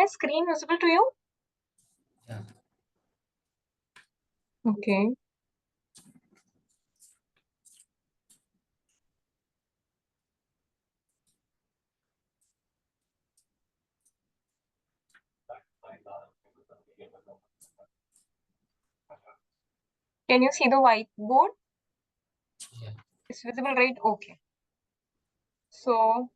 screen visible to you? Yeah. Okay. Can you see the whiteboard? Yeah. It's visible, right? Okay. So,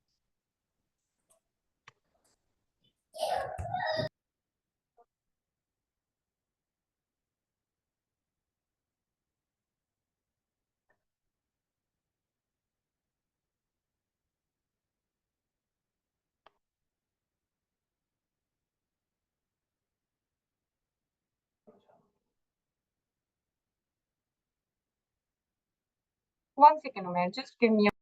one second, Umair. Just give me a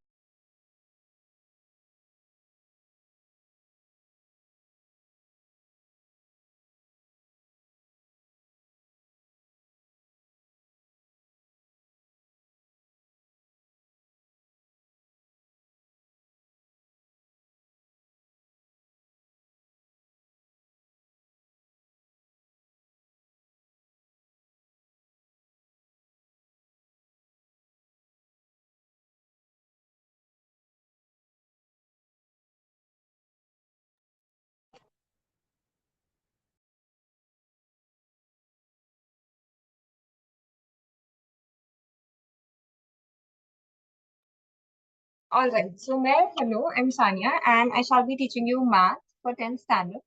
All right. So, Umair, hello. I'm Sania, and I shall be teaching you math for 10th standard.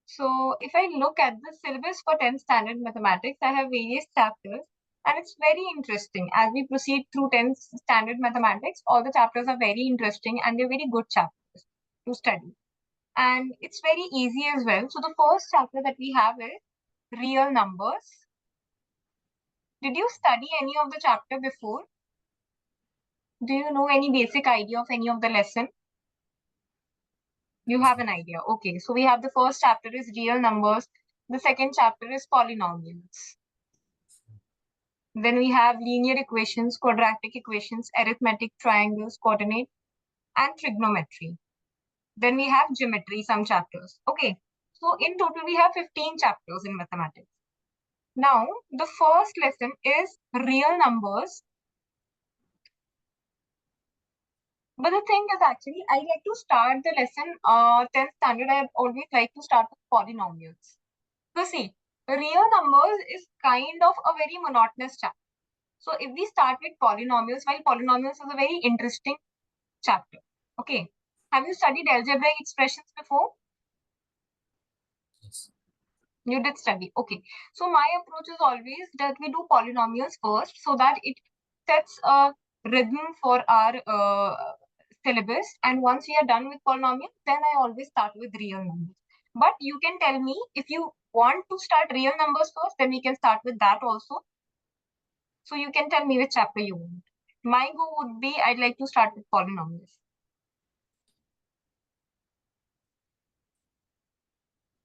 So, if I look at the syllabus for 10th standard mathematics, I have various chapters, and it's very interesting. As we proceed through 10th standard mathematics, all the chapters are very interesting and they're very good chapters to study. And it's very easy as well. So, the first chapter that we have is real numbers. Did you study any of the chapter before? Do you know any basic idea of any of the lesson? You have an idea. Okay, so we have the first chapter is real numbers. The second chapter is polynomials. Then we have linear equations, quadratic equations, arithmetic, triangles, coordinate, and trigonometry. Then we have geometry, some chapters. Okay, so in total we have 15 chapters in mathematics. Now, the first lesson is real numbers. But the thing is actually, I like to start the lesson, 10th standard, I always like to start with polynomials. So see, real numbers is kind of a very monotonous chapter. So if we start with polynomials, while polynomials is a very interesting chapter. Okay. Have you studied algebraic expressions before? Yes. You did study. Okay. So my approach is always that we do polynomials first so that it sets a rhythm for our syllabus. And once we are done with polynomials, then I always start with real numbers. But you can tell me if you want to start real numbers first, then we can start with that also. So you can tell me which chapter you want. My goal would be I'd like to start with polynomials.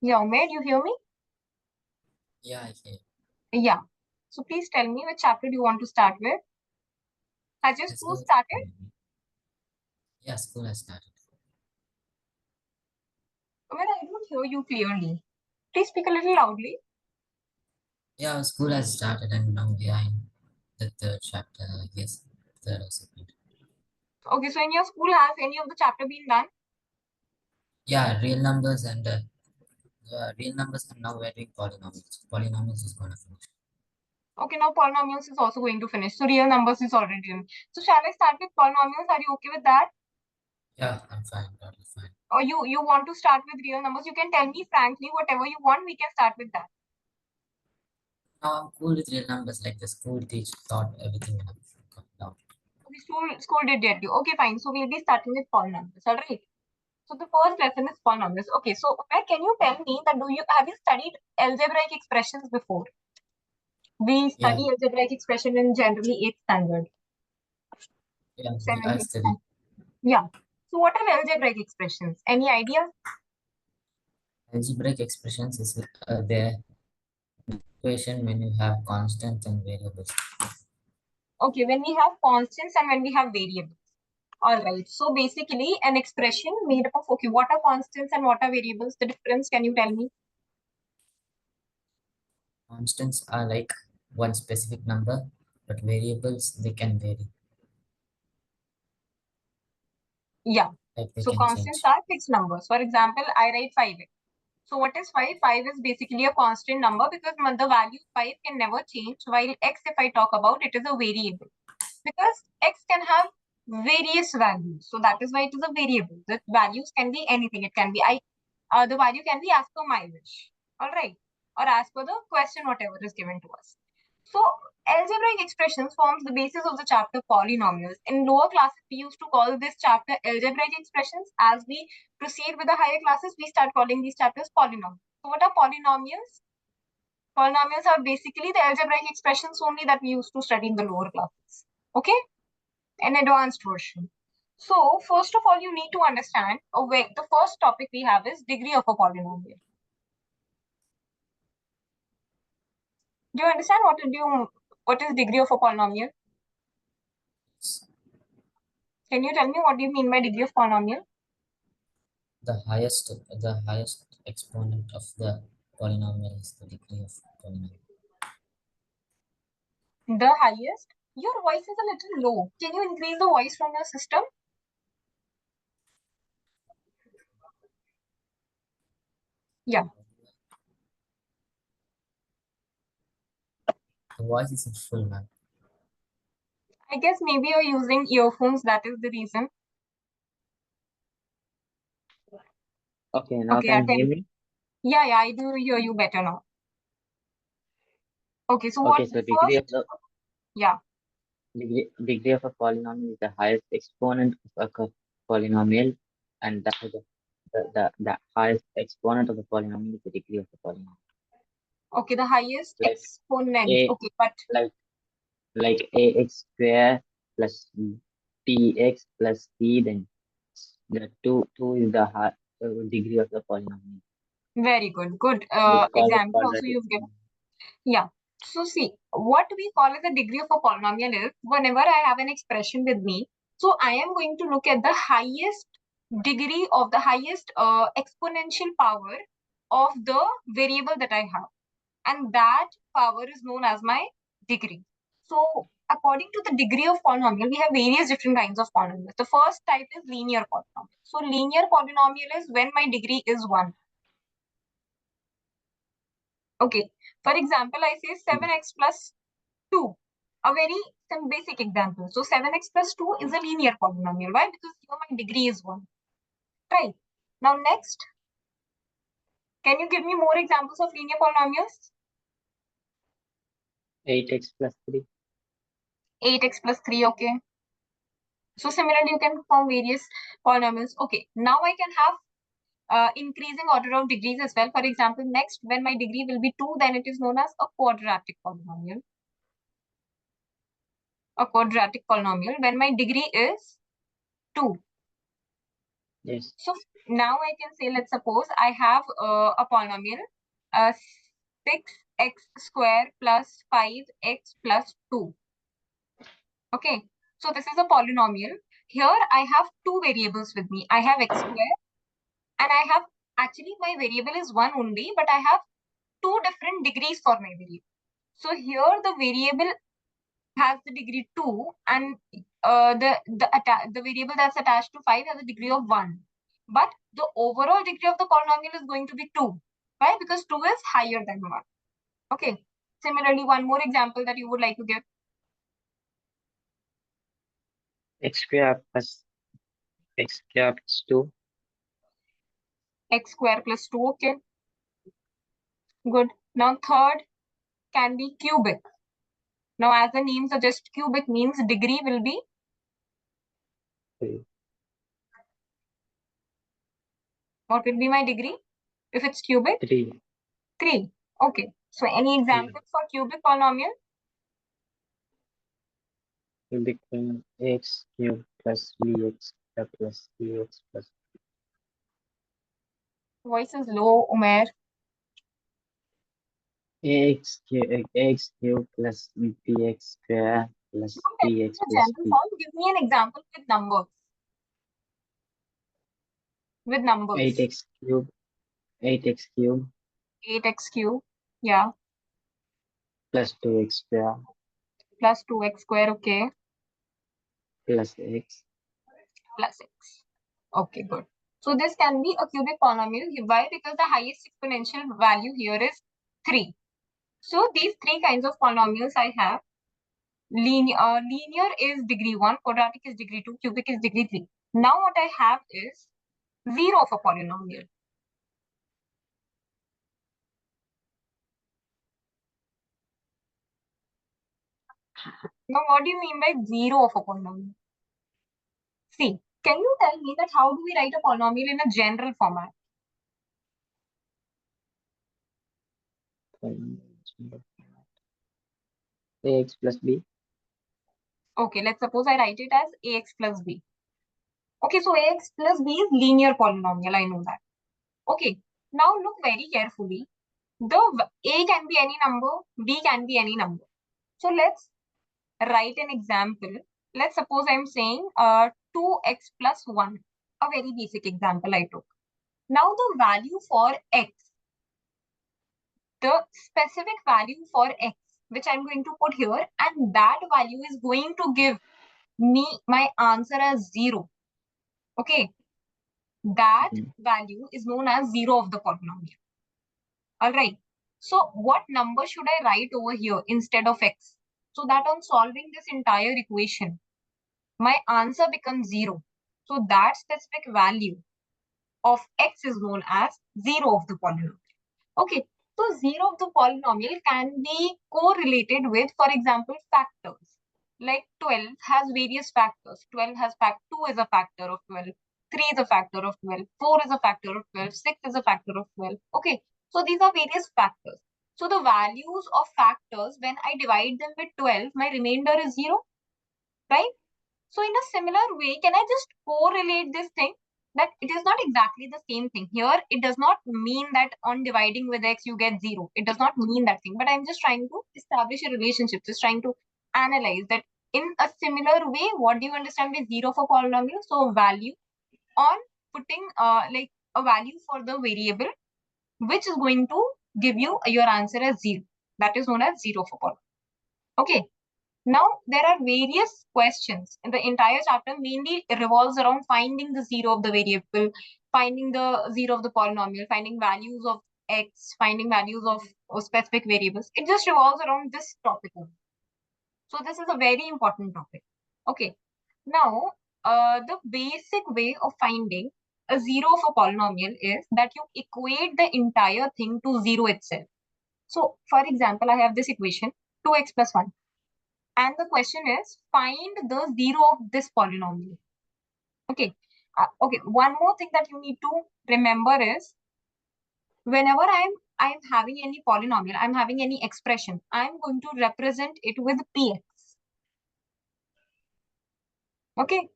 Yeah, Umair, you hear me? Yeah, I hear. Yeah. So please tell me which chapter do you want to start with? Has your Let's school go. started? Yeah, school has started. Umair, I don't hear you clearly. Please speak a little loudly. Yeah, school has started and now we are in the third chapter, I guess. Third or second. Okay, so in your school, has any of the chapter been done? Yeah, real numbers and real numbers, and now we're doing polynomials. Polynomials is gonna finish. Okay, now polynomials is also going to finish. So real numbers is already done. So shall I start with polynomials? Are you okay with that? Yeah, I'm fine, totally fine. Or you want to start with real numbers? You can tell me frankly whatever you want. We can start with that. Now I'm cool with real numbers, like the school teach taught everything and I've got down. Okay, school did get you. Okay, fine. So we'll be starting with polynomials. All right. So the first lesson is polynomials. Okay, so Umair, can you tell me that have you studied algebraic expressions before? We Yeah, study algebraic expression in generally 8th standard, yeah, 7th, I 8th studied. standard. Yeah. So what are algebraic expressions? Any idea? Algebraic expressions is the equation when you have constants and variables. Okay, when we have constants and when we have variables. All right. So basically, an expression made up of, okay, what are constants and what are variables? The difference, can you tell me? Constants are like one specific number, but variables, they can vary. Yeah. Like they So can constants change. are fixed numbers. For example, I write 5x. So what is 5? 5 is basically a constant number because the value 5 can never change, while x, if I talk about, it is a variable. Because x can have various values. So that is why it is a variable. The values can be anything. It can be the value can be as per my wish. All right. Or as per the question, whatever is given to us. So algebraic expressions forms the basis of the chapter polynomials. In lower classes, we used to call this chapter algebraic expressions. As we proceed with the higher classes, we start calling these chapters polynomials. So what are polynomials? Polynomials are basically the algebraic expressions only that we used to study in the lower classes. Okay? An advanced version. So first of all, you need to understand the first topic we have is degree of a polynomial. Do you understand what is degree of a polynomial? Can you tell me what do you mean by degree of polynomial? The highest exponent of the polynomial is the degree of polynomial. The highest. Your voice is a little low. Can you increase the voice from your system? Yeah. The voice is in full, man. I guess maybe you're using earphones. That is the reason. Okay, now Okay, can I you tell hear you. me? Yeah, I do hear you better now. Okay, so what Okay, so first? Yeah. degree of a polynomial is the highest exponent of a polynomial, and the highest exponent of the polynomial is the degree of the polynomial. Okay, the highest Like exponent. a Okay, but like like ax square plus bx plus c, then the two is the high degree of the polynomial. very good. Good We call it example also quadratic you've given. polynomial. Yeah. So see, what we call as a degree of a polynomial is whenever I have an expression with me, so I am going to look at the highest degree of the highest exponential power of the variable that I have. And that power is known as my degree. So according to the degree of polynomial, we have various different kinds of polynomials. The first type is linear polynomial. So linear polynomial is when my degree is 1. Okay. For example, I say 7x plus 2. A very some basic example. So 7x plus 2 is a linear polynomial. Why? Because here my degree is 1. Right. Now next, can you give me more examples of linear polynomials? 8x plus 3. 8x plus 3, okay. So similarly, you can form various polynomials. Okay, now I can have increasing order of degrees as well. For example, next, when my degree will be 2, then it is known as a quadratic polynomial. A quadratic polynomial when my degree is 2. Yes. So now I can say, let's suppose I have a polynomial, uh, 6x square plus 5x plus 2. Okay, so this is a polynomial. Here I have two variables with me. I have x square and I have, actually my variable is 1 only, but I have two different degrees for my variable. So here the variable has the degree 2 and the variable that's attached to 5 has a degree of 1. But the overall degree of the polynomial is going to be 2. Why? Because 2 is higher than 1. Okay. Similarly, one more example that you would like to give. X square plus 2. X square plus 2. Okay. Good. Now third can be cubic. Now as the name suggests, cubic means degree will be 3. what will be my degree if it's cubic? 3. 3. Okay. So any examples for cubic polynomial? Cubic x cube plus bx plus cx plus Voice is low, Umair. x cube plus bx square plus Don't tell me bx in a plus general c. form. Give me an example with numbers. with numbers. 8x cube, 8x cube 8x cube, yeah, plus 2x square plus 2x square, okay, plus x. plus x. Okay, good. So this can be a cubic polynomial. Why? Because the highest exponential value here is 3. So these three kinds of polynomials I have. Linear is degree 1, quadratic is degree 2, cubic is degree 3. Now what I have is 0 of a polynomial. Now what do you mean by 0 of a polynomial? See, can you tell me that how do we write a polynomial in a general format? Ax plus b. Okay, let's suppose I write it as ax plus b. Okay, so ax plus b is linear polynomial, I know that. Okay, now look very carefully. A can be any number, b can be any number. So let's write an example. Let's suppose I'm saying 2x plus 1, a very basic example I took. Now the value for x, the specific value for x, which I'm going to put here, and that value is going to give me my answer as 0. Okay, that value is known as 0 of the polynomial. All right. So what number should I write over here instead of x? So that on solving this entire equation, my answer becomes 0. So that specific value of x is known as 0 of the polynomial. Okay. So 0 of the polynomial can be correlated with, for example, factors. Like 12 has various factors. 12 has 2 is a factor of 12. 3 is a factor of 12. 4 is a factor of 12. 6 is a factor of 12. Okay. So these are various factors. So the values of factors, when I divide them with 12, my remainder is 0, right? So in a similar way, can I just correlate this thing? That it is not exactly the same thing. Here, it does not mean that on dividing with x, you get 0. It does not mean that thing. But I'm just trying to establish a relationship, just trying to analyze that in a similar way, what do you understand by 0 for polynomial? So value on putting like a value for the variable, which is going to give you your answer as 0. That is known as 0 for polynomial. Okay. Now, there are various questions, and the entire chapter mainly revolves around finding the 0 of the variable, finding the 0 of the polynomial, finding values of x, finding values of specific variables. It just revolves around this topic only. So this is a very important topic. Okay. Now, the basic way of finding a 0 of a polynomial is that you equate the entire thing to 0 itself. So, for example, I have this equation, 2x plus 1. And the question is, find the 0 of this polynomial. Okay. Okay. One more thing that you need to remember is, whenever I'm having any polynomial, I'm having any expression, I'm going to represent it with px. Okay.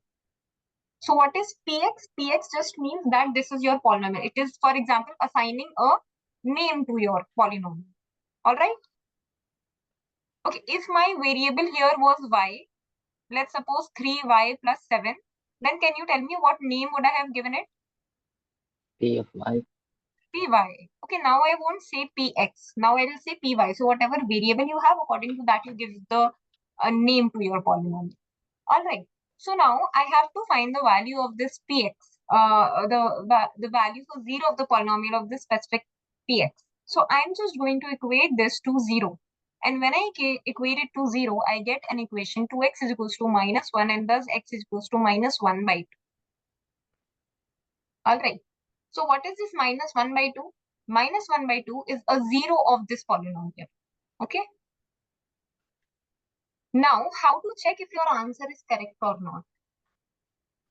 So what is px? Px just means that this is your polynomial. It is, for example, assigning a name to your polynomial. All right. Okay. If my variable here was y, let's suppose 3y plus 7, then can you tell me what name would I have given it? P of y. Py. Okay, now I won't say px. Now I will say py. So whatever variable you have, according to that, you give the name to your polynomial. All right. So now I have to find the value of this px, the value for 0 of the polynomial of this specific px. So I'm just going to equate this to 0. And when I equate it to 0, I get an equation 2x is equals to minus 1, and thus x is equals to minus 1 by 2. All right. So what is this minus 1 by 2? Minus 1 by 2 is a 0 of this polynomial. Okay. Now, how to check if your answer is correct or not?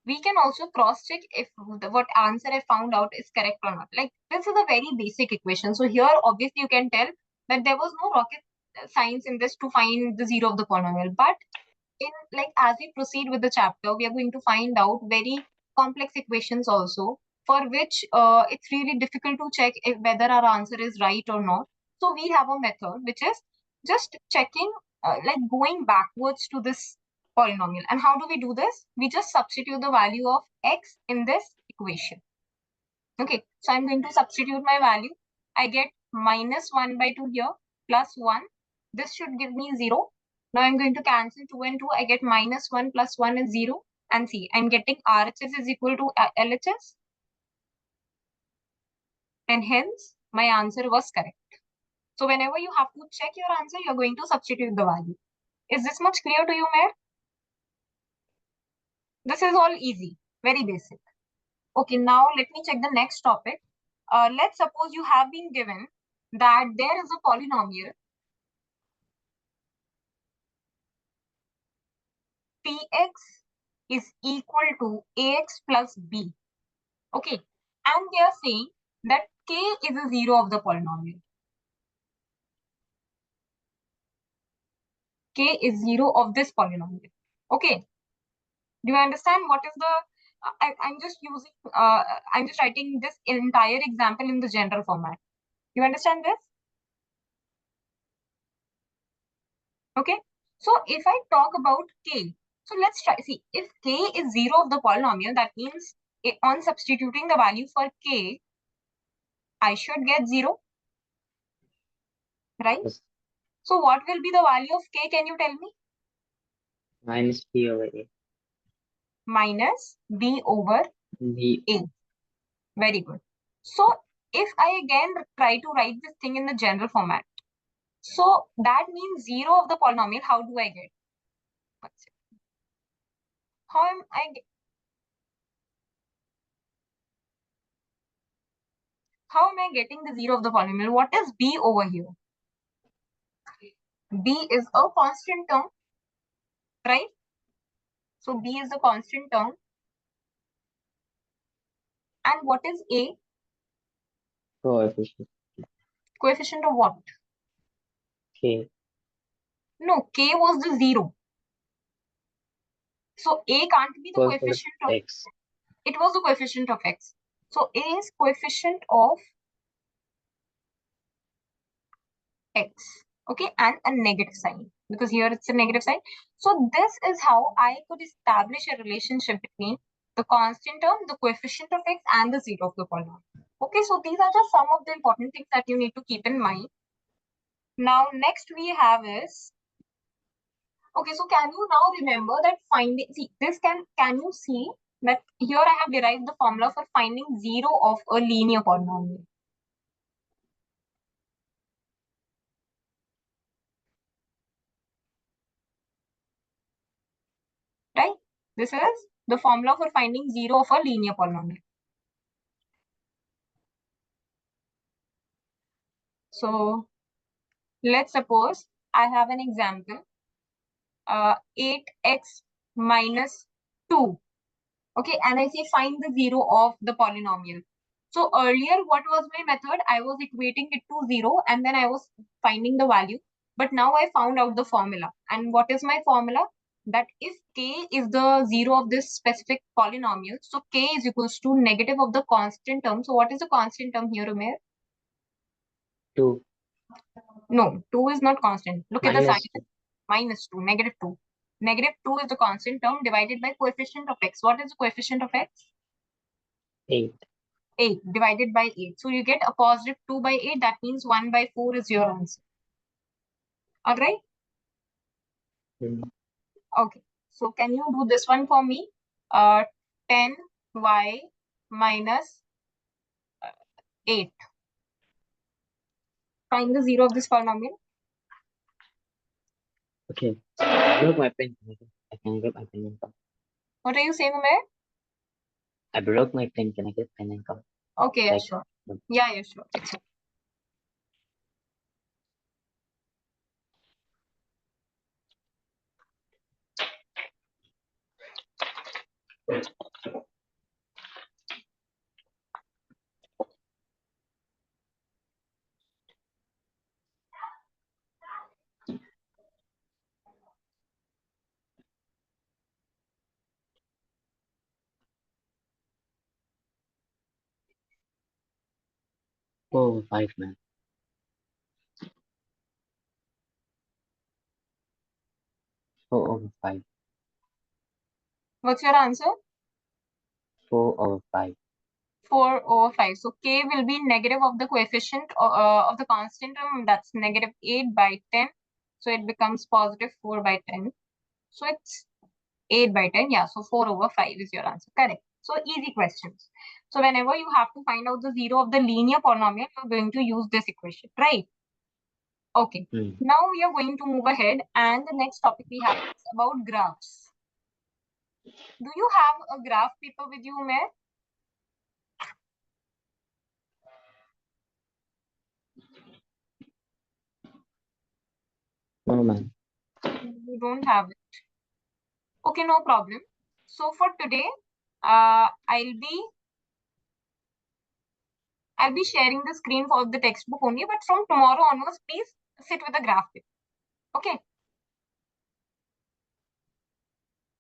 We can also cross-check if what answer I found out is correct or not. Like, this is a very basic equation. So here, obviously, you can tell that there was no rocket science in this to find the 0 of the polynomial. But as we proceed with the chapter, we are going to find out very complex equations also, for which it's really difficult to check if whether our answer is right or not. So we have a method which is just checking, like going backwards to this polynomial. And how do we do this? We just substitute the value of x in this equation. Okay, so I'm going to substitute my value. I get minus 1 by 2 here, plus 1. This should give me 0. Now I'm going to cancel 2 and 2. I get minus 1 plus 1 is 0. And see, I'm getting RHS is equal to LHS. And hence, my answer was correct. So whenever you have to check your answer, you're going to substitute the value. Is this much clear to you, Umair? This is all easy, very basic. Okay, now let me check the next topic. Let's suppose you have been given that there is a polynomial Px is equal to ax plus b. Okay, and they are saying that k is a zero of the polynomial. K is zero of this polynomial. Okay, do you understand what is the? I'm just using. I'm just writing this entire example in the general format. You understand this? Okay. So if I talk about k, so let's try. See, if k is zero of the polynomial, that means on substituting the value for k, I should get 0, right? Yes. So what will be the value of k? Can you tell me? Minus b over a. Minus b over B. a. Very good. So if I again try to write this thing in the general format, so that means 0 of the polynomial. How do I get? How am I? How am I getting the 0 of the polynomial? What is b over here? B is a constant term, right? So B is a constant term. And what is A? Coefficient. Coefficient of what? K. No, K was the 0. So A can't be the coefficient of x. It was the coefficient of X. So A is coefficient of X. Okay, and a negative sign. Because here it's a negative sign. So this is how I could establish a relationship between the constant term, the coefficient of X, and the 0 of the polynomial. Okay, so these are just some of the important things that you need to keep in mind. Now, next we have is, okay, so can you now remember that finding, see, this can you see that here I have derived the formula for finding 0 of a linear polynomial. Right? This is the formula for finding 0 of a linear polynomial. So, let's suppose I have an example, 8x minus 2. Okay, and I say find the 0 of the polynomial. So earlier, what was my method? I was equating it to 0 and then I was finding the value. But now I found out the formula. And what is my formula? That if k is the 0 of this specific polynomial, so k is equals to negative of the constant term. So what is the constant term here, Umair? 2. No, 2 is not constant. Look at the sign. Minus 2. Minus 2, negative 2. Negative 2 is the constant term divided by coefficient of x. What is the coefficient of x? 8. 8 divided by 8. So you get a positive 2 by 8. That means 1 by 4 is your answer. All right. Mm. Okay. So can you do this one for me? 10y minus 8. Find the 0 of this polynomial. Okay. I broke my pen. I can get my pen and come. What are you saying, Umair? I broke my pen. Can I get pen and come? Okay, yeah, Like, sure. Yeah, yeah, sure. It's okay. oh, 5, man. 4 over 5. What's your answer? 4 over 5. 4 over 5. So k will be negative of the coefficient of the constant term. That's negative 8 by 10. So it becomes positive 4 by 10. So it's 8 by 10. Yeah, so 4 over 5 is your answer. Correct. So easy questions. So whenever you have to find out the zero of the linear polynomial, you're going to use this equation, right? Okay. Now we are going to move ahead, and the next topic we have is about graphs. Do you have a graph paper with you, Umair? No, ma'am. You don't have it. Okay, no problem. So for today, I'll be sharing the screen for the textbook only, but from tomorrow onwards, please sit with the graph paper. Okay.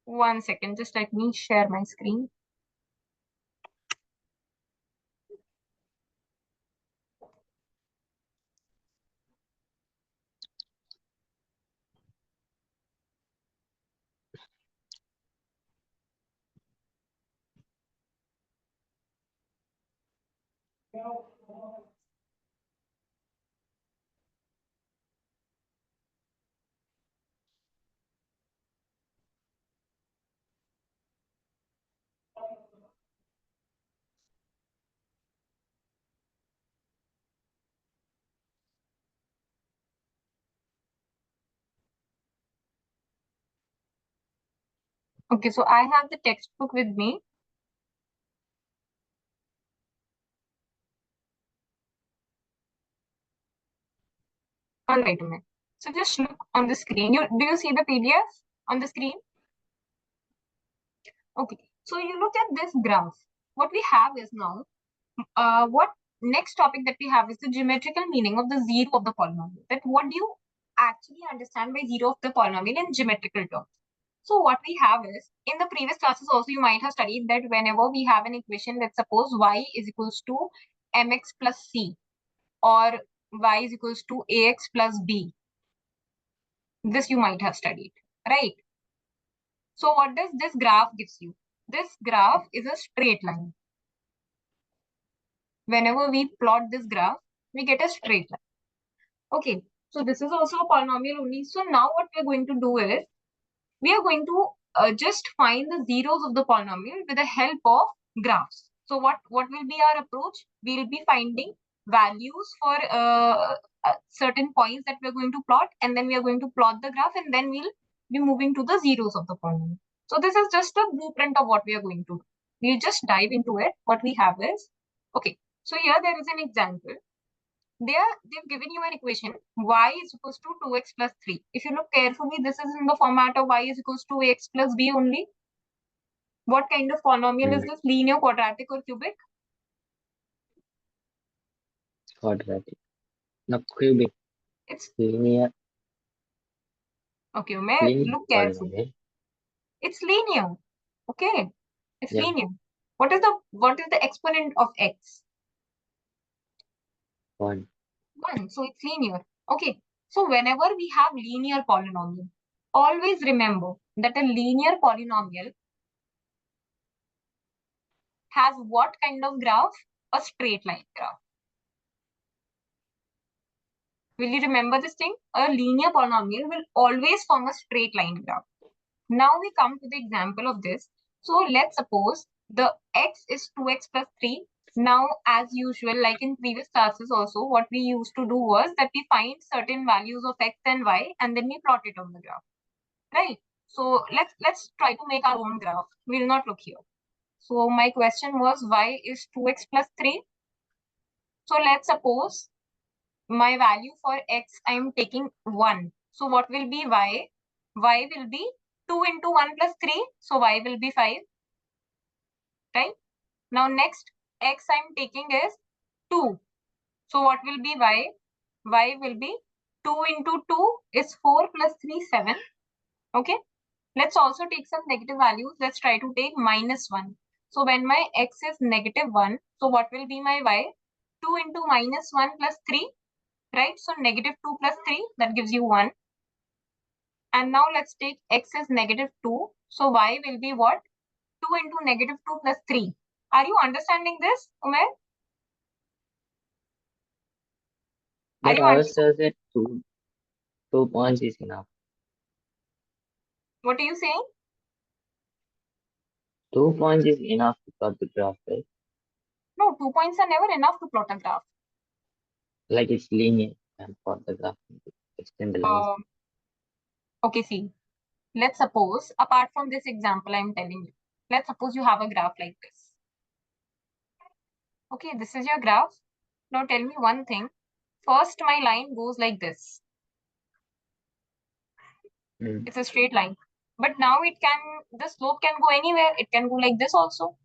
One second, just let me share my screen. Okay, so I have the textbook with me. All right, Umair. So just look on the screen. Do you see the PDF on the screen? Okay. So you look at this graph. What we have is now, what next topic that we have is the geometrical meaning of the zero of the polynomial. That what do you actually understand by zero of the polynomial in geometrical terms? So what we have is, in the previous classes also you might have studied that whenever we have an equation, let's suppose y is equals to mx plus c, or y is equals to ax plus b. This you might have studied, right? So what does this graph gives you? This graph is a straight line. Whenever we plot this graph, we get a straight line. Okay, so this is also a polynomial only. So now what we're going to do is, we are going to just find the zeros of the polynomial with the help of graphs. So what will be our approach? We'll be finding values for certain points that we're going to plot, and then we are going to plot the graph, and then we'll be moving to the zeros of the polynomial. So this is just a blueprint of what we are going to do. We'll just dive into it. What we have is, okay, so here there is an example. They've given you an equation, y is equals to 2x plus 3. If you look carefully, this is in the format of y is equals to ax plus b only. What kind of polynomial is this? Linear, quadratic, or cubic? Quadratic. No, cubic. It's Linear. okay, Umair, Linear look carefully. polynomial. It's linear. Okay, it's Yeah. linear. What is the exponent of x? 1. 1. So it's linear. Okay. So whenever we have linear polynomial, always remember that a linear polynomial has what kind of graph? A straight line graph. Will you remember this thing? A linear polynomial will always form a straight line graph. Now we come to the example of this. So let's suppose the x is 2x plus 3. Now, as usual, like in previous classes also, what we used to do was that we find certain values of x and y, and then we plot it on the graph, right? So let's try to make our own graph. We'll not look here. So my question was, y is 2x plus 3. So let's suppose my value for x, I am taking 1. So what will be y? Y will be 2 into 1 plus 3. So y will be 5. Right? Now next x I am taking is 2. So what will be y? Y will be 2 into 2 is 4 plus 3, 7. Okay. Let's also take some negative values. Let's try to take minus 1. So when my x is negative 1, so what will be my y? 2 into minus 1 plus 3. Right? So negative 2 plus 3, that gives you 1. And now let's take x is negative 2. So y will be what? 2 into negative 2 plus 3. Are you understanding this, Umair? But Are you ours understanding? says that 2 points is enough. What are you saying? 2 points is enough to plot the graph, right? No, 2 points are never enough to plot a graph. Like it's linear and plot the graph, extend the lines. Okay, see. Let's suppose, apart from this example I'm telling you, let's suppose you have a graph like this. Okay, this is your graph. Now tell me one thing. First, my line goes like this. It's a straight line. But now the slope can go anywhere. It can go like this also.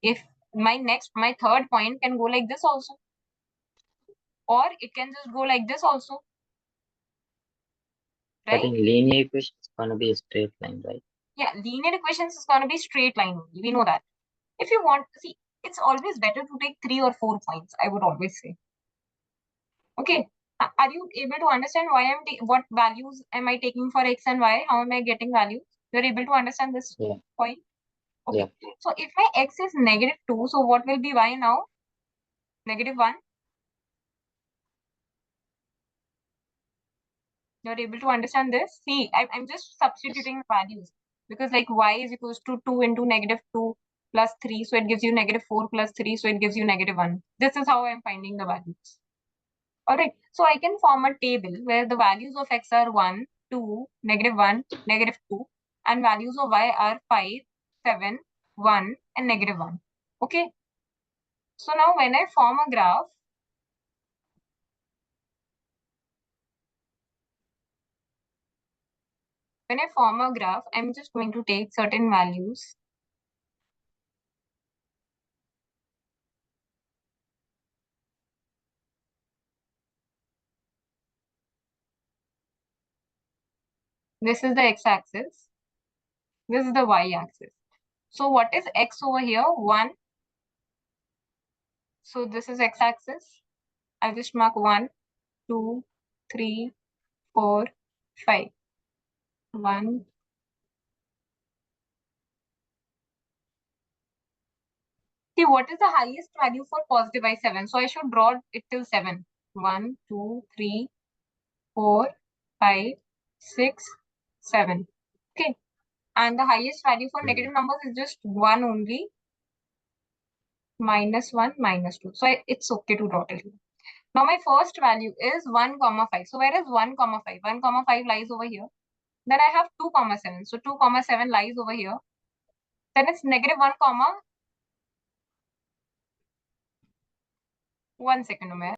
If my third point can go like this also. Or it can just go like this also. But Right? in linear equation, it's gonna be a straight line, right? Yeah, linear equations is going to be straight line only. We know that. If you want, see, it's always better to take 3 or 4 points, I would always say. Okay. Are you able to understand why what values am I taking for x and y? How am I getting values? You're able to understand this point? Okay. Yeah. So if my x is -2, so what will be y now? -1. You're able to understand this? See, I'm just substituting values because like y is equals to 2 into -2 plus 3. So it gives you -4 plus 3. So it gives you -1. This is how I'm finding the values. All right. So I can form a table where the values of x are 1, 2, -1, -2, and values of y are 5, 7, 1, and -1. Okay. So now when I form a graph, I'm just going to take certain values. This is the x-axis. This is the y-axis. So what is x over here? 1. So this is x-axis. I just mark 1, 2, 3, 4, 5. 1. See, what is the highest value for positive by 7? So I should draw it till 7. 1, 2, 3, 4, 5, 6, 7. Okay. And the highest value for negative numbers is just 1 only. -1, -2. So it's okay to draw till here. Now my first value is 1, 5. So where is 1, 5? 1, 5 lies over here. Then I have 2, 7. So 2, 7 lies over here. Then it's -1, 1 second, Umair.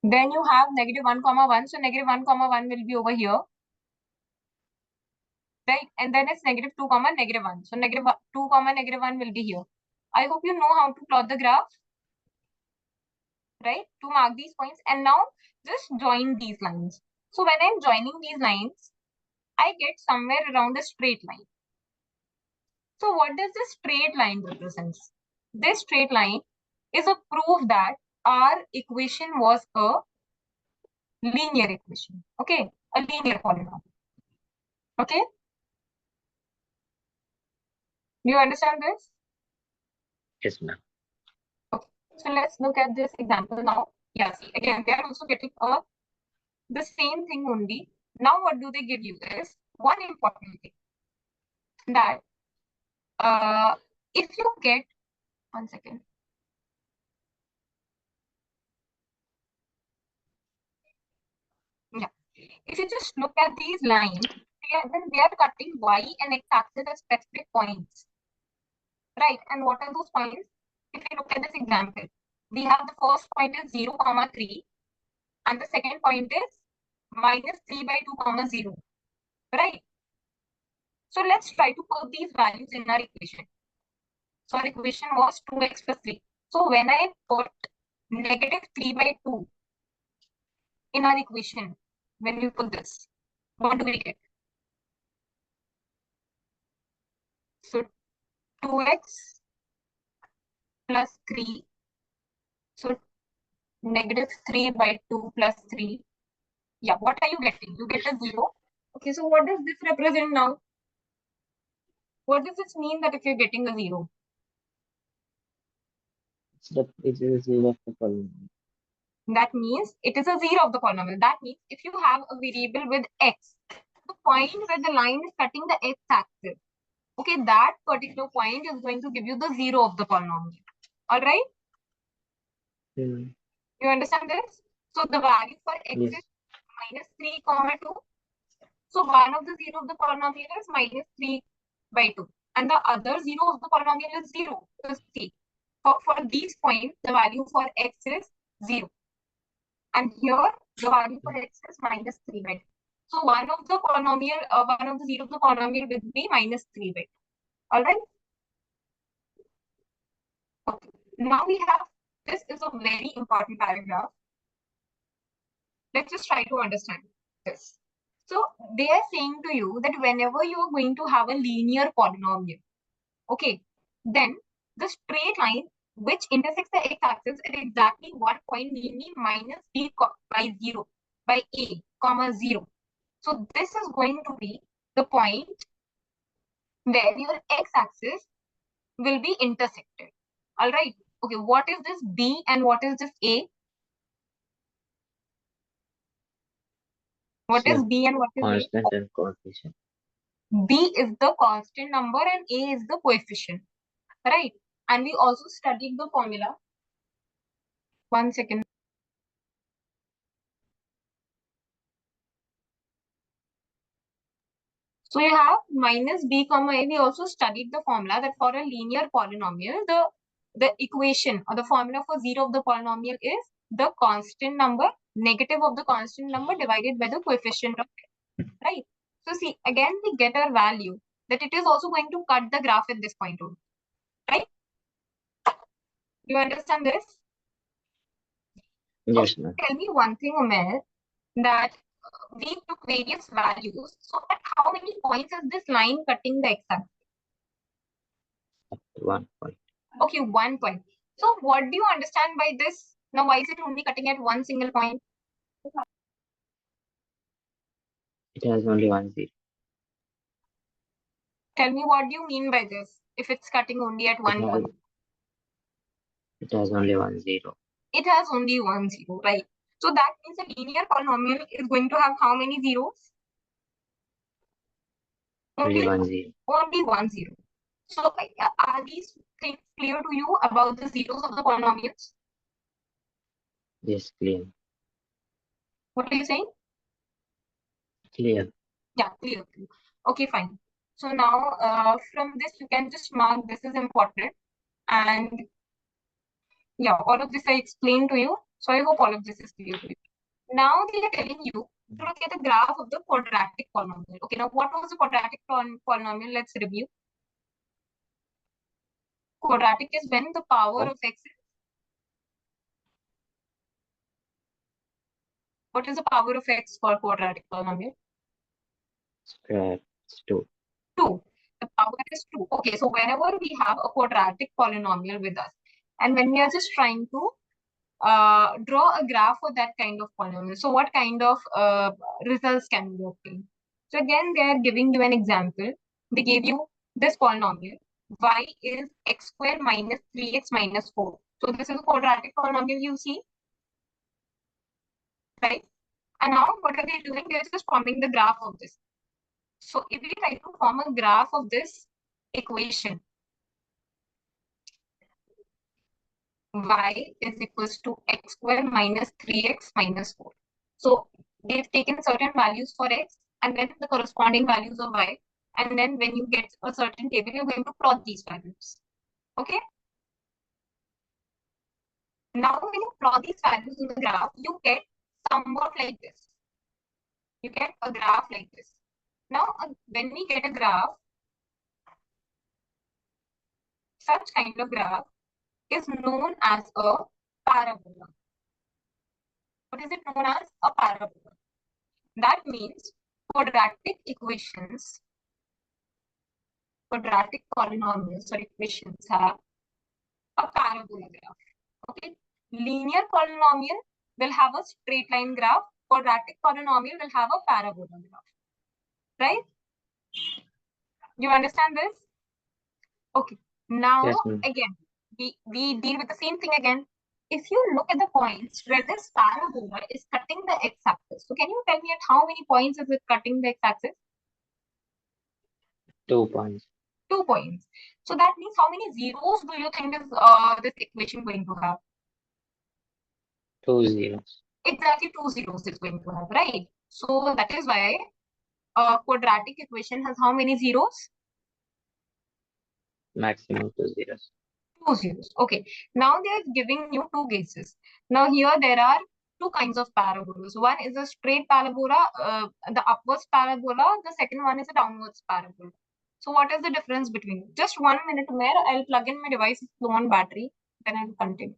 Then you have -1, 1. So -1, 1 will be over here. Right? And then it's -2, -1. So -2, -1 will be here. I hope you know how to plot the graph. Right? To mark these points. And now just join these lines. So when I'm joining these lines, I get somewhere around a straight line. So what does this straight line represent? This straight line is a proof that our equation was a linear equation. Okay, a linear polynomial. Okay, do you understand this? Yes, ma'am. Okay, so let's look at this example now. Yeah, see, again, they are also getting the same thing only. Now, what do they give you is one important thing that if you get, 1 second. Yeah, if you just look at these lines, when they are cutting y and x axis at specific points, right? And what are those points? If you look at this example, we have the first point is 0, 3, and the second point is -3 by 2, 0, right? So let's try to put these values in our equation. So our equation was 2x plus 3. So when I put -3 by 2 in our equation, when we put this, what do we get? So 2x plus 3. So negative 3 by 2 plus 3. Yeah, what are you getting? You get a 0. Okay, so what does this represent now? What does this mean that if you're getting a 0? It is a zero of the polynomial. That means it is a 0 of the polynomial. That means if you have a variable with x, the point where the line is cutting the x-axis, okay, that particular point is going to give you the 0 of the polynomial. All right? Hmm. You understand this? So the value for x Yes. is minus 3 comma 2. So one of the 0 of the polynomial is minus 3 by 2. And the other 0 of the polynomial is 0. So see, for these points, the value for x is 0. And here, the value for x is minus 3 by 2. So one of the polynomial, one of the 0 of the polynomial will be minus 3 by 2. All right? Okay. Now we have, this is a very important paragraph. Let's just try to understand this. So they are saying to you that whenever you are going to have a linear polynomial, okay, then the straight line which intersects the x-axis at exactly one point, namely minus b by 0 by a comma 0. So this is going to be the point where your x-axis will be intersected. All right. Okay, what is this b and what is this a? What is So b and what is a? constant and coefficient. B is the constant number and A is the coefficient, right? And we also studied the formula. 1 second. So you have minus B comma A. We also studied the formula that for a linear polynomial, the equation or the formula for 0 of the polynomial is the constant number, negative of the constant number divided by the coefficient of it, right? So see, again, we get our value that it is also going to cut the graph at this point only, right? You understand this? Yes, Okay, ma'am. tell me one thing, Umair, that we took various values. So at how many points is this line cutting the x-axis? Up to 1 point. Okay, 1 point. So what do you understand by this? Now, why is it only cutting at one single point? It has only one zero. Tell me what do you mean by this? If it's cutting only at one point. It has only one zero. It has only one zero, right? So that means a linear polynomial is going to have how many zeros? Only one zero. Only one zero. So are these things clear to you about the zeros of the polynomials? Yes, clear. What are you saying? Clear. Yeah, clear. Okay, fine. So now from this, you can just mark this is important. And yeah, all of this I explained to you. So I hope all of this is clear to you. Now they are telling you to look at the graph of the quadratic polynomial. Okay, now what was the quadratic polynomial? Let's review. Quadratic is when the power of x is. What is the power of x for quadratic polynomial? Square. It's 2. 2. The power is 2. Okay, so whenever we have a quadratic polynomial with us, and when we are just trying to draw a graph for that kind of polynomial, so what kind of results can we obtain? So again, they are giving you an example. They gave you this polynomial. Y is x square minus 3x minus 4. So this is a quadratic polynomial you see, right? And now what are they doing? They're just forming the graph of this. So if we try to form a graph of this equation, y is equals to x square minus 3x minus 4. So they've taken certain values for x and then the corresponding values of y. And then when you get a certain table, you're going to plot these values. Okay. Now when you plot these values in the graph, you get somewhat like this. You get a graph like this. Now when we get a graph, such kind of graph is known as a parabola. What is it known as? A parabola. That means quadratic equations, quadratic polynomials or equations have a parabola graph. Okay. Linear polynomial will have a straight line graph. Quadratic polynomial will have a parabola graph. Right? You understand this? Okay. Now, Yes, ma'am. again, we deal with the same thing again. If you look at the points where this parabola is cutting the x-axis, so can you tell me at how many points is it cutting the x-axis? 2 points. 2 points. So that means how many zeros do you think is this equation going to have? 2 zeros. Exactly 2 zeros it's going to have, right? So that is why a quadratic equation has how many zeros? Maximum 2 zeros. 2 zeros. Okay. Now they are giving you two cases. Now here there are two kinds of parabolas. One is a straight parabola, the upwards parabola. The second one is a downwards parabola. So what is the difference between? Just 1 minute, Umair. I'll plug in my device, it's low on battery. Then I'll continue.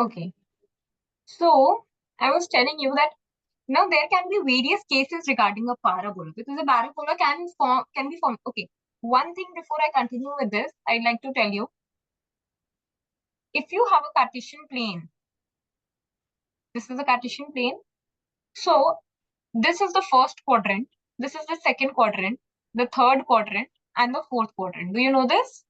Okay. So I was telling you that now there can be various cases regarding a parabola because a parabola can be formed. Okay. One thing before I continue with this, I'd like to tell you, if you have a Cartesian plane, this is a Cartesian plane. So this is the first quadrant, this is the second quadrant, the third quadrant, and the fourth quadrant. Do you know this?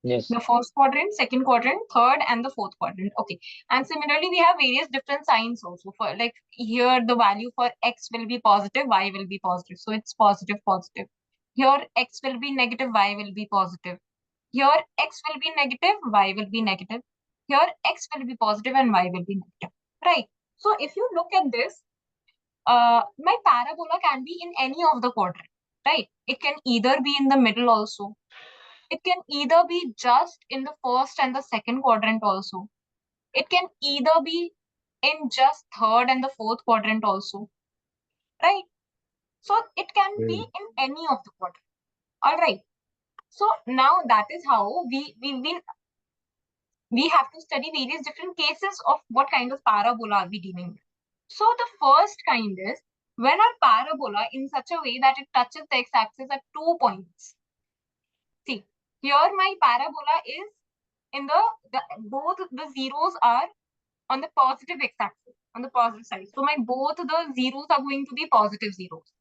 Yes. The first quadrant, second quadrant, third, and the fourth quadrant. Okay. And similarly, we have various different signs also. For like here, the value for x will be positive, y will be positive. So it's positive, positive. Here, x will be negative, y will be positive. Here, x will be negative, y will be negative. Here, x will be positive and y will be negative. Right. So if you look at this, my parabola can be in any of the quadrant. Right. It can either be in the middle also. It can either be just in the first and the second quadrant also. It can either be in just third and the fourth quadrant also. Right? So it can be in any of the quadrant. All right. So now that is how we have to study various different cases of what kind of parabola are we dealing with. So the first kind is when our parabola in such a way that it touches the x-axis at 2 points. See, here my parabola is in both the zeros are on the positive x-axis, on the positive side. So my both the zeros are going to be positive zeros.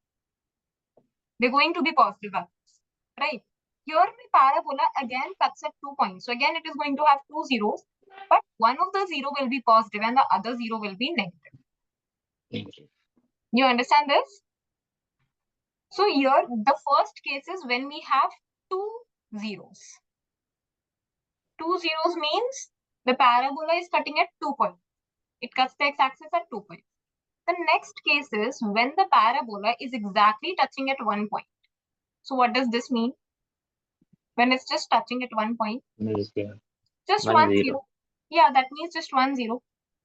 They're going to be positive values, right? Here my parabola again cuts at 2 points. So again, it is going to have two zeros, but one of the zero will be positive and the other zero will be negative. Negative. You understand this? So here, the first case is when we have two zeros. Two zeros means the parabola is cutting at 2 points. It cuts the x-axis at 2 points. The next case is when the parabola is exactly touching at 1 point. So what does this mean? When it's just touching at 1 point? Just 1 zero. Yeah, that means just 1 0.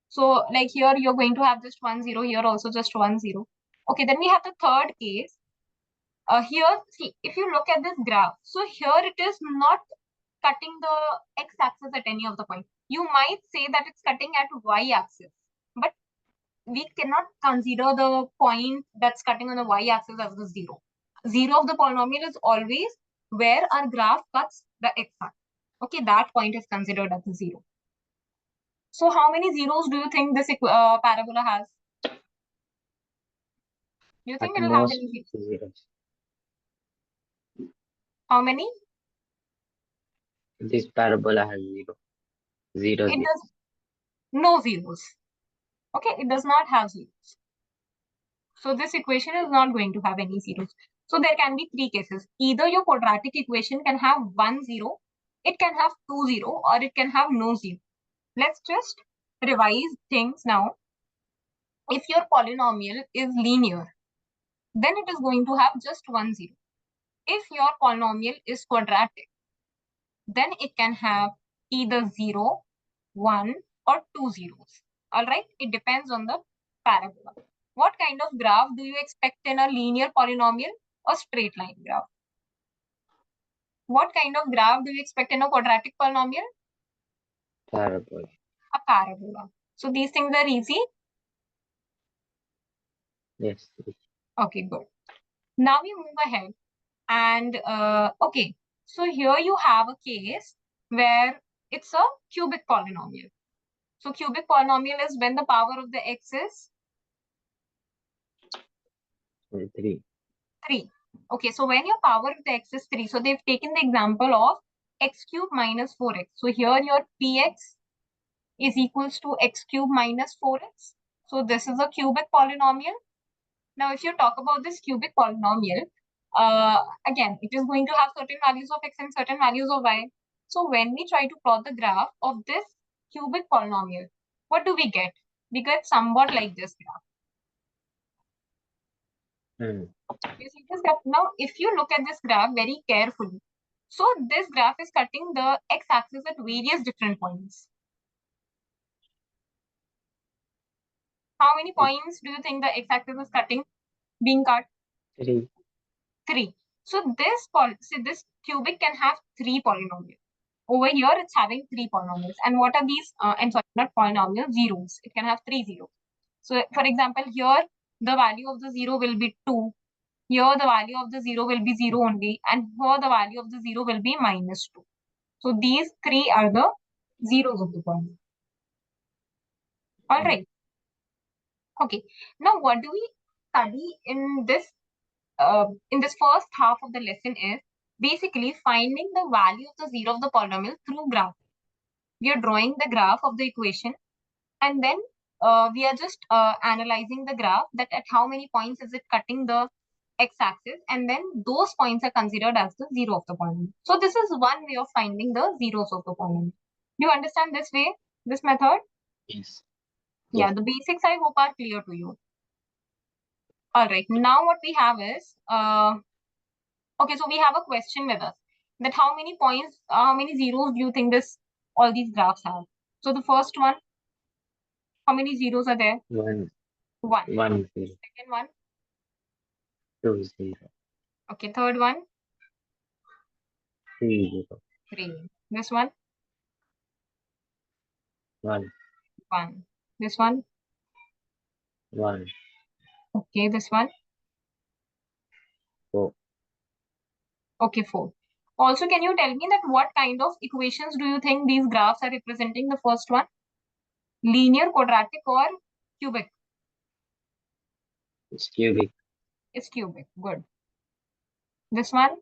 So like here you're going to have just 1 0, here also just 1 0. Okay, then we have the third case. Here, see, if you look at this graph, so here it is not cutting the x-axis at any of the points. You might say that it's cutting at y-axis, but we cannot consider the point that's cutting on the y-axis as the zero. Zero of the polynomial is always where our graph cuts the x-axis. Okay, that point is considered as the zero. So how many zeros do you think this parabola has? Do you think it will have any zeros? How many? This parabola has zero. It does no zeros. Okay, it does not have zeros. So this equation is not going to have any zeros. So there can be three cases. Either your quadratic equation can have 1 0, it can have 2 0, or it can have no 0. Let's just revise things now. If your polynomial is linear, then it is going to have just 1 0. If your polynomial is quadratic, then it can have either 0, 1, or 2 zeros. All right, it depends on the parabola. What kind of graph do you expect in a linear polynomial or straight line graph? What kind of graph do you expect in a quadratic polynomial? Parabola. A parabola. So these things are easy. Yes. Okay, good. Now we move ahead and okay, so here you have a case where it's a cubic polynomial. So cubic polynomial is when the power of the x is 3. 3. Okay, so when your power of the x is 3, so they've taken the example of x cube minus 4x. So here your px is equals to x cube minus 4x. So this is a cubic polynomial. Now, if you talk about this cubic polynomial, again, it is going to have certain values of x and certain values of y. So when we try to plot the graph of this cubic polynomial, what do we get? We get somewhat like this graph. You see this graph? Now, if you look at this graph very carefully, so this graph is cutting the x-axis at various different points. How many points do you think the x-axis is cutting, being cut? 3. 3. So this cubic can have 3 polynomials. Over here, it's having 3 polynomials. And what are these? I'm sorry, not polynomials, zeros. It can have 3 zeros. So, for example, here the value of the 0 will be 2. Here the value of the 0 will be 0 only. And here the value of the 0 will be minus 2. So these 3 are the zeros of the polynomial. All right. Okay. Now, what do we study in this first half of the lesson is basically finding the value of the 0 of the polynomial through graph. We are drawing the graph of the equation and then we are just analyzing the graph that at how many points is it cutting the x-axis, and then those points are considered as the 0 of the polynomial. So this is one way of finding the zeros of the polynomial. Do you understand this way, this method? Yes. Yeah, the basics I hope are clear to you. All right, now what we have is okay, so we have a question with us that how many points, how many zeros do you think all these graphs have? So the first one, how many zeros are there? 1. 1. 1 0. Second one, 2 0. okay. Third one, 3 0. 3. This one, 1 1. This one, 1 okay. This one, 4. okay. 4. Also, can you tell me that what kind of equations do you think these graphs are representing? The first one, linear, quadratic, or cubic? It's cubic. It's cubic. Good. This one,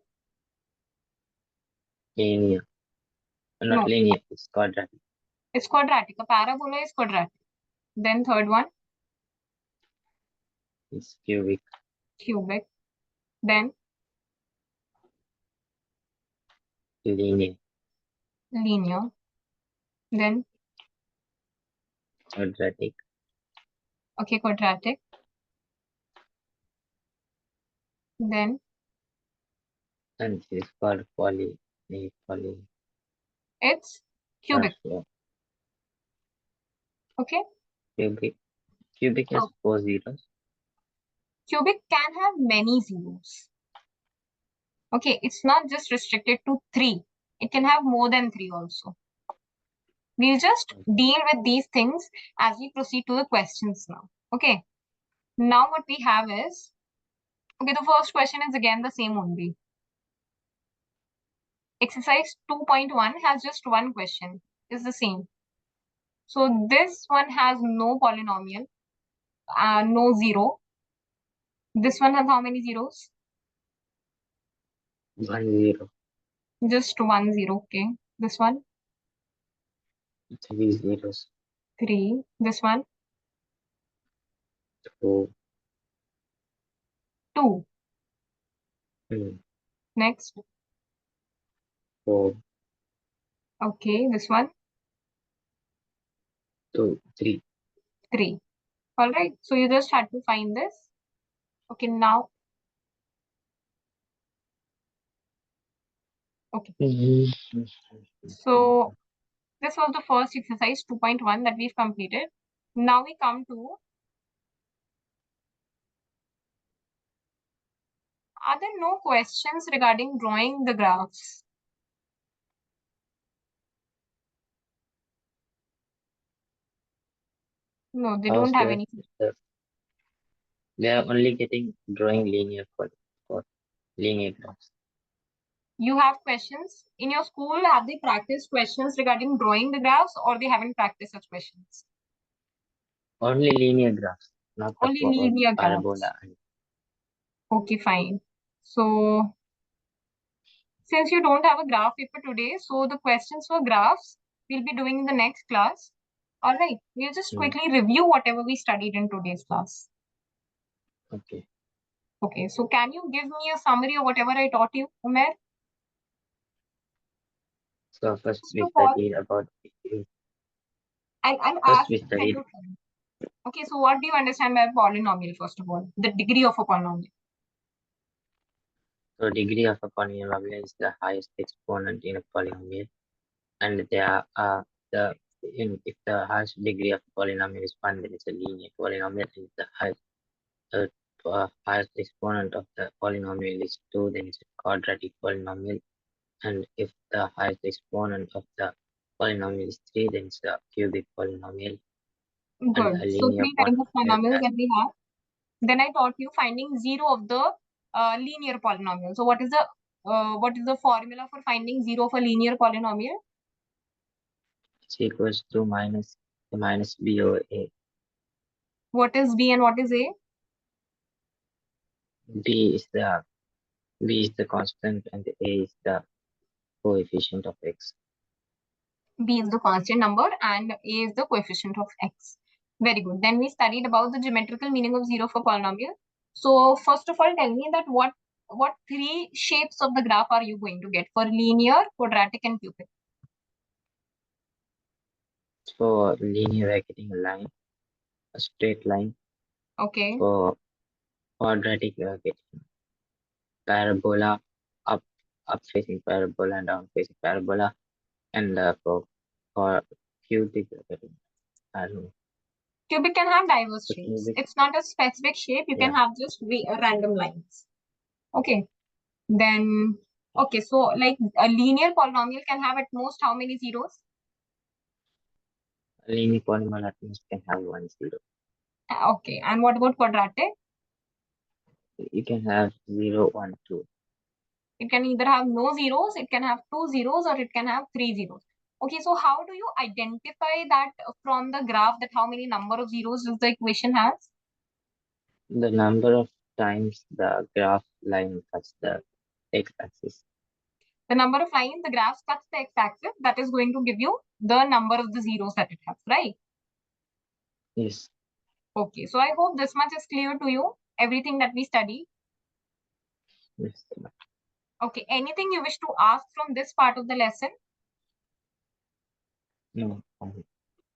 Linear. Not no, linear, it's quadratic. it's quadratic. A parabola is quadratic. Then third one, It's cubic. cubic. Then Linear. linear. Then Quadratic. okay, quadratic. Then And this is called poly. it's cubic. So Okay. cubic. Cubic has So 4 zeros. cubic can have many zeros. Okay, it's not just restricted to 3. It can have more than 3 also. We'll just deal with these things as we proceed to the questions now. Okay. Now what we have is, okay, the first question is again the same only. Exercise 2.1 has just one question. It's the same. So this one has no polynomial, no 0. This one has how many zeros? 1 0. Just 1 0. Okay. This one, 3 zeros. 3. This one, 4. 2. 2, Next. 4, Okay, this one. 2, 3. 3. All right. So you just had to find this. Okay, now. Okay. So this was the first exercise 2.1 that we've completed. Now we come to, are there no questions regarding drawing the graphs? No, they don't have any. They are only getting drawing linear for linear graphs. You have questions in your school. Have they practiced questions regarding drawing the graphs, or they haven't practiced such questions? Only linear graphs, not the Only linear graphs. parabola. Okay, fine. So since you don't have a graph paper today, so the questions for graphs we'll be doing in the next class. All right, we'll just quickly review whatever we studied in today's class. Okay. Okay, so can you give me a summary of whatever I taught you, Umair? So first we First of all, studied about. I'll First ask we you studied. to tell me. Okay, so what do you understand by polynomial, first of all? The degree of a polynomial. So degree of a polynomial is the highest exponent in a polynomial, and there are if the highest degree of polynomial is 1, then it's a linear polynomial. And if the highest exponent of the polynomial is 2, then it's a quadratic polynomial. And if the highest exponent of the polynomial is 3, then it's a cubic polynomial. And a Good. So linear 3 kinds of polynomial. polynomials that we have. Then I taught you finding 0 of the linear polynomial. So what is the formula for finding 0 of a linear polynomial? It's equals to minus b over a. What is b and what is a? b is the constant and a is the coefficient of x. B is the constant number and a is the coefficient of x. Very good. Then we studied about the geometrical meaning of 0 for polynomial. So first of all, tell me that what 3 shapes of the graph are you going to get for linear, quadratic, and cubic? For linear, we're getting a line, a straight line. Okay. For quadratic, we're getting parabola, up facing parabola and down facing parabola. And for cubic, we're getting, I don't know. Cubic can have diverse shapes. Cubic, It's not a specific shape. You can have just random lines. Okay. Then, okay, so like a linear polynomial can have at most how many zeros? a linear polynomial at least can have 1 0. Okay, and what about quadratic? You can have 0, 1, 2. It can either have no zeros, it can have 2 zeros, or it can have 3 zeros. Okay, so how do you identify that from the graph that how many number of zeros does the equation has? The number of times the graph line cuts the x-axis. The number of lines the graph cuts the x-axis, that is going to give you the number of the zeros that it has, right? Yes. Okay, so I hope this much is clear to you, everything that we study. Yes. Okay, anything you wish to ask from this part of the lesson? No.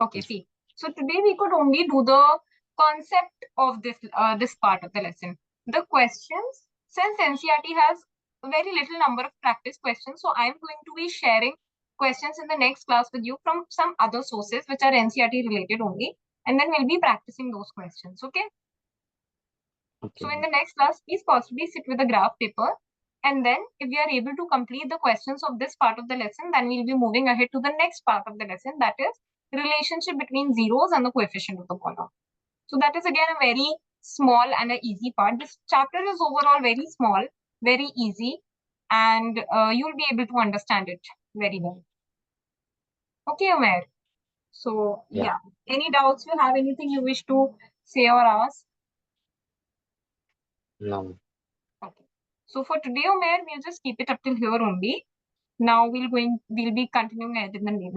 Okay, see. So today we could only do the concept of this part of the lesson. The questions, since NCERT has a very little number of practice questions, so I'm going to be sharing questions in the next class with you from some other sources which are NCERT related only, and then we'll be practicing those questions. Okay. Okay. So in the next class, please possibly sit with a graph paper. And then if we are able to complete the questions of this part of the lesson, then we'll be moving ahead to the next part of the lesson, that is relationship between zeros and the coefficient of the polynomial. So that is again a very small and an easy part. This chapter is overall very small, very easy, and you'll be able to understand it very well. Okay, Umair. So yeah, any doubts you have, anything you wish to say or ask? No. Okay. So for today, Umair, we'll just keep it up till here only. Now we'll be continuing it in the next.